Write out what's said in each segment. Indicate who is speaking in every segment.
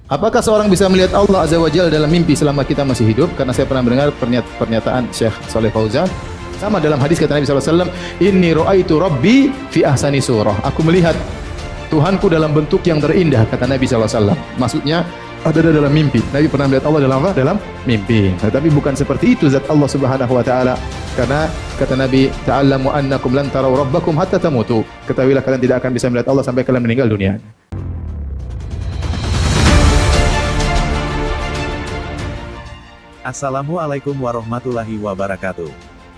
Speaker 1: Apakah seorang bisa melihat Allah Azza wa Jalla dalam mimpi selama kita masih hidup? Karena saya pernah mendengar pernyataan Syekh Saleh Fauzan. Sama dalam hadis kata Nabi SAW, Inni ra'aitu Rabbi fi ahsani surah. Aku melihat Tuhanku dalam bentuk yang terindah, kata Nabi SAW. Maksudnya, ada dalam mimpi. Nabi pernah melihat Allah dalam apa? Dalam mimpi. Tetapi bukan seperti itu zat Allah Subhanahu wa taala. Karena kata Nabi, "Ta'allamu annakum lan tarau rabbakum hatta tamutu." Ketahuilah kalian tidak akan bisa melihat Allah sampai kalian meninggal dunia.
Speaker 2: Assalamualaikum warahmatullahi wabarakatuh.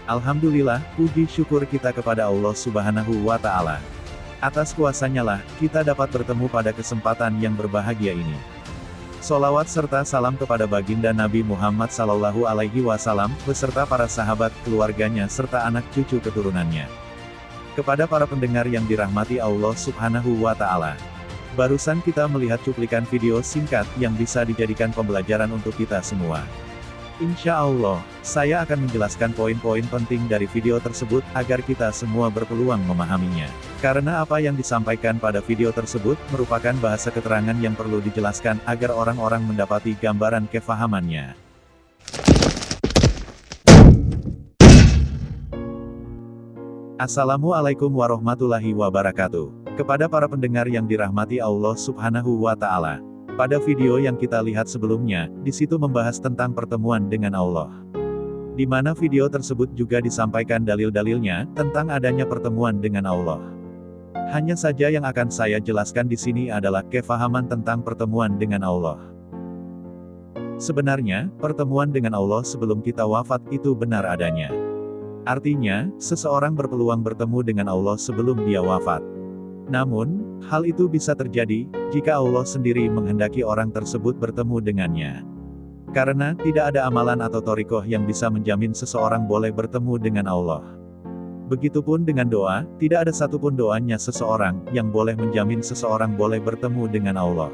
Speaker 2: Alhamdulillah, puji syukur kita kepada Allah Subhanahu wa Ta'ala. Atas kuasanya lah, kita dapat bertemu pada kesempatan yang berbahagia ini. Sholawat serta salam kepada baginda Nabi Muhammad Sallallahu Alaihi Wasallam, beserta para sahabat, keluarganya, serta anak cucu keturunannya. Kepada para pendengar yang dirahmati Allah Subhanahu wa Ta'ala. Barusan kita melihat cuplikan video singkat yang bisa dijadikan pembelajaran untuk kita semua. Insya Allah, saya akan menjelaskan poin-poin penting dari video tersebut, agar kita semua berpeluang memahaminya. Karena apa yang disampaikan pada video tersebut, merupakan bahasa keterangan yang perlu dijelaskan, agar orang-orang mendapati gambaran kefahamannya. Assalamualaikum warahmatullahi wabarakatuh. Kepada para pendengar yang dirahmati Allah Subhanahu wa Ta'ala. Pada video yang kita lihat sebelumnya, di situ membahas tentang pertemuan dengan Allah. Di mana video tersebut juga disampaikan dalil-dalilnya tentang adanya pertemuan dengan Allah. Hanya saja yang akan saya jelaskan di sini adalah kefahaman tentang pertemuan dengan Allah. Sebenarnya, pertemuan dengan Allah sebelum kita wafat itu benar adanya. Artinya, seseorang berpeluang bertemu dengan Allah sebelum dia wafat. Namun, hal itu bisa terjadi, jika Allah sendiri menghendaki orang tersebut bertemu dengannya. Karena, tidak ada amalan atau thariqah yang bisa menjamin seseorang boleh bertemu dengan Allah. Begitupun dengan doa, tidak ada satupun doanya seseorang, yang boleh menjamin seseorang boleh bertemu dengan Allah.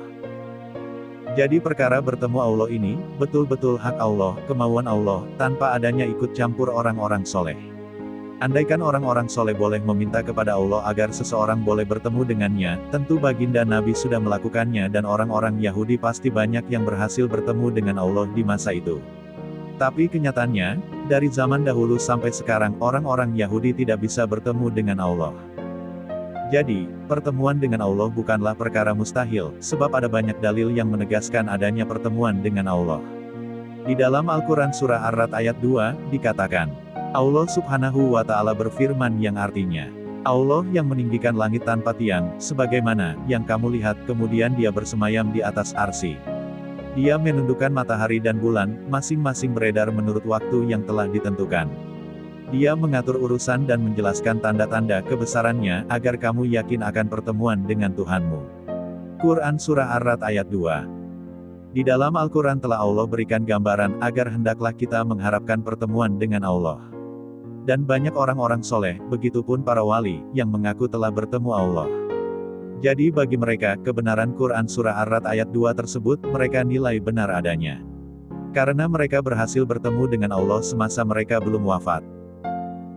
Speaker 2: Jadi perkara bertemu Allah ini, betul-betul hak Allah, kemauan Allah, tanpa adanya ikut campur orang-orang soleh. Andaikan orang-orang soleh boleh meminta kepada Allah agar seseorang boleh bertemu dengannya, tentu baginda Nabi sudah melakukannya dan orang-orang Yahudi pasti banyak yang berhasil bertemu dengan Allah di masa itu. Tapi kenyataannya, dari zaman dahulu sampai sekarang orang-orang Yahudi tidak bisa bertemu dengan Allah. Jadi, pertemuan dengan Allah bukanlah perkara mustahil, sebab ada banyak dalil yang menegaskan adanya pertemuan dengan Allah. Di dalam Al-Quran Surah Ar-Ra'd ayat 2, dikatakan, Allah Subhanahu wa Ta'ala berfirman yang artinya, Allah yang meninggikan langit tanpa tiang, sebagaimana yang kamu lihat, kemudian dia bersemayam di atas arsy. Dia menundukkan matahari dan bulan, masing-masing beredar menurut waktu yang telah ditentukan. Dia mengatur urusan dan menjelaskan tanda-tanda kebesarannya, agar kamu yakin akan pertemuan dengan Tuhanmu. Quran Surah Ar-Ra'd ayat 2. Di dalam Al-Quran telah Allah berikan gambaran, agar hendaklah kita mengharapkan pertemuan dengan Allah. Dan banyak orang-orang soleh, begitupun para wali, yang mengaku telah bertemu Allah. Jadi bagi mereka, kebenaran Quran Surah Ar-Ra'd ayat 2 tersebut, mereka nilai benar adanya. Karena mereka berhasil bertemu dengan Allah semasa mereka belum wafat.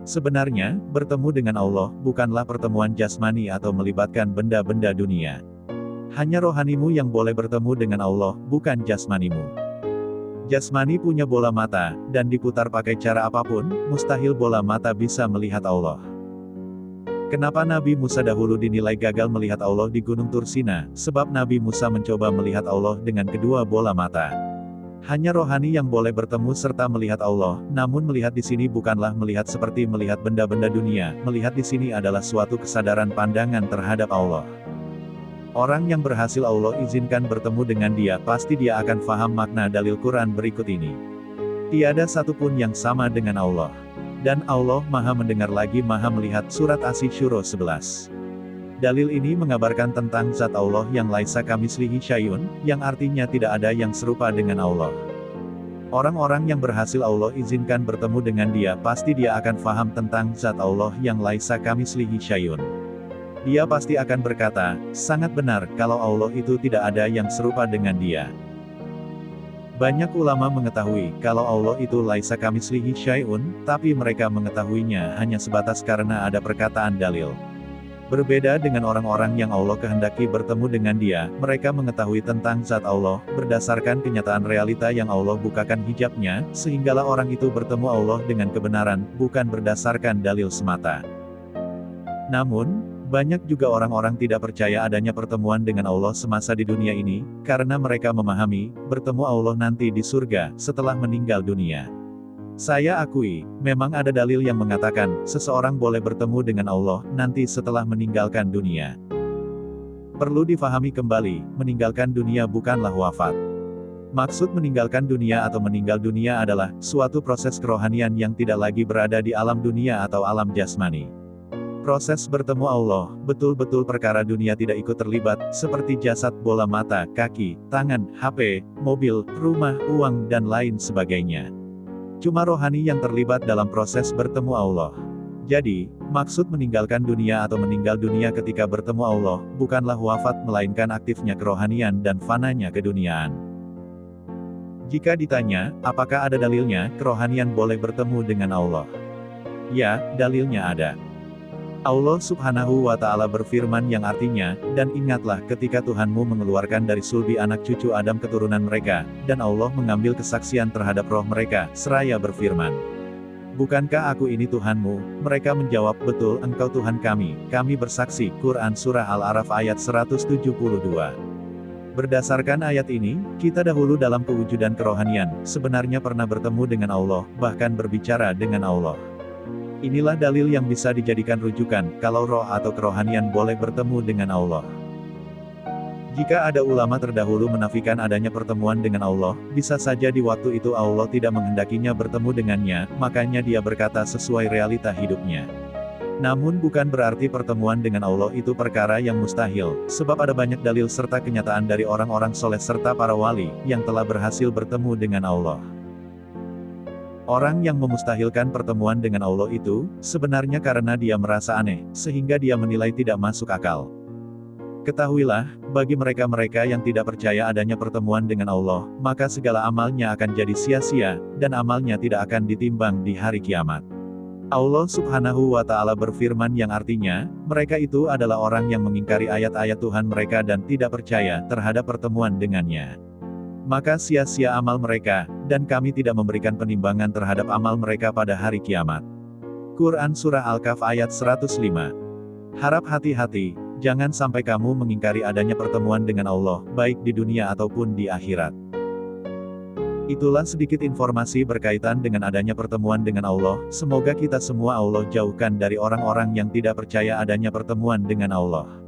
Speaker 2: Sebenarnya, bertemu dengan Allah, bukanlah pertemuan jasmani atau melibatkan benda-benda dunia. Hanya rohanimu yang boleh bertemu dengan Allah, bukan jasmanimu. Jasmani punya bola mata, dan diputar pakai cara apapun, mustahil bola mata bisa melihat Allah. Kenapa Nabi Musa dahulu dinilai gagal melihat Allah di Gunung Tursina? Sebab Nabi Musa mencoba melihat Allah dengan kedua bola mata. Hanya rohani yang boleh bertemu serta melihat Allah, namun melihat di sini bukanlah melihat seperti melihat benda-benda dunia, melihat di sini adalah suatu kesadaran pandangan terhadap Allah. Orang yang berhasil Allah izinkan bertemu dengan dia, pasti dia akan faham makna dalil Quran berikut ini. Tiada satupun yang sama dengan Allah. Dan Allah Maha mendengar lagi Maha melihat. Surat Asy-Syura 11. Dalil ini mengabarkan tentang zat Allah yang laisa kamitslihi syai'un, yang artinya tidak ada yang serupa dengan Allah. Orang-orang yang berhasil Allah izinkan bertemu dengan dia, pasti dia akan faham tentang zat Allah yang laisa kamitslihi syai'un. Dia pasti akan berkata, sangat benar, kalau Allah itu tidak ada yang serupa dengan dia. Banyak ulama mengetahui, kalau Allah itu laisa kamitslihi syai'un, tapi mereka mengetahuinya hanya sebatas karena ada perkataan dalil. Berbeda dengan orang-orang yang Allah kehendaki bertemu dengan Dia, mereka mengetahui tentang zat Allah, berdasarkan kenyataan realita yang Allah bukakan hijabnya, sehinggalah orang itu bertemu Allah dengan kebenaran, bukan berdasarkan dalil semata. Namun, banyak juga orang-orang tidak percaya adanya pertemuan dengan Allah semasa di dunia ini, karena mereka memahami, bertemu Allah nanti di surga, setelah meninggal dunia. Saya akui, memang ada dalil yang mengatakan, seseorang boleh bertemu dengan Allah, nanti setelah meninggalkan dunia. Perlu difahami kembali, meninggalkan dunia bukanlah wafat. Maksud meninggalkan dunia atau meninggal dunia adalah, suatu proses kerohanian yang tidak lagi berada di alam dunia atau alam jasmani. Proses bertemu Allah, betul-betul perkara dunia tidak ikut terlibat, seperti jasad, bola mata, kaki, tangan, HP, mobil, rumah, uang, dan lain sebagainya. Cuma rohani yang terlibat dalam proses bertemu Allah. Jadi, maksud meninggalkan dunia atau meninggal dunia ketika bertemu Allah, bukanlah wafat melainkan aktifnya kerohanian dan fananya keduniaan. Jika ditanya, apakah ada dalilnya, kerohanian boleh bertemu dengan Allah? Ya, dalilnya ada. Allah Subhanahu wa Ta'ala berfirman yang artinya, dan ingatlah ketika Tuhanmu mengeluarkan dari sulbi anak cucu Adam keturunan mereka, dan Allah mengambil kesaksian terhadap roh mereka, seraya berfirman, bukankah aku ini Tuhanmu? Mereka menjawab, betul, engkau Tuhan kami bersaksi. Quran Surah Al-A'raf ayat 172. Berdasarkan ayat ini, kita dahulu dalam kewujudan kerohanian, sebenarnya pernah bertemu dengan Allah, bahkan berbicara dengan Allah. Inilah dalil yang bisa dijadikan rujukan, kalau roh atau kerohanian boleh bertemu dengan Allah. Jika ada ulama terdahulu menafikan adanya pertemuan dengan Allah, bisa saja di waktu itu Allah tidak menghendakinya bertemu dengannya, makanya dia berkata sesuai realita hidupnya. Namun bukan berarti pertemuan dengan Allah itu perkara yang mustahil, sebab ada banyak dalil serta kenyataan dari orang-orang soleh serta para wali, yang telah berhasil bertemu dengan Allah. Orang yang memustahilkan pertemuan dengan Allah itu, sebenarnya karena dia merasa aneh, sehingga dia menilai tidak masuk akal. Ketahuilah, bagi mereka-mereka yang tidak percaya adanya pertemuan dengan Allah, maka segala amalnya akan jadi sia-sia, dan amalnya tidak akan ditimbang di hari kiamat. Allah Subhanahu wa Ta'ala berfirman yang artinya, mereka itu adalah orang yang mengingkari ayat-ayat Tuhan mereka dan tidak percaya terhadap pertemuan dengannya. Maka sia-sia amal mereka, dan kami tidak memberikan penimbangan terhadap amal mereka pada hari kiamat. Quran Surah Al-Kahf ayat 105. Harap hati-hati, jangan sampai kamu mengingkari adanya pertemuan dengan Allah, baik di dunia ataupun di akhirat. Itulah sedikit informasi berkaitan dengan adanya pertemuan dengan Allah, semoga kita semua Allah jauhkan dari orang-orang yang tidak percaya adanya pertemuan dengan Allah.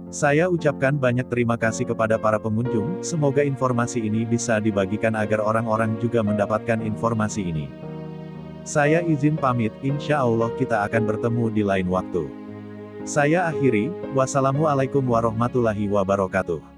Speaker 2: Saya ucapkan banyak terima kasih kepada para pengunjung, semoga informasi ini bisa dibagikan agar orang-orang juga mendapatkan informasi ini. Saya izin pamit, insya Allah kita akan bertemu di lain waktu. Saya akhiri, wassalamualaikum warahmatullahi wabarakatuh.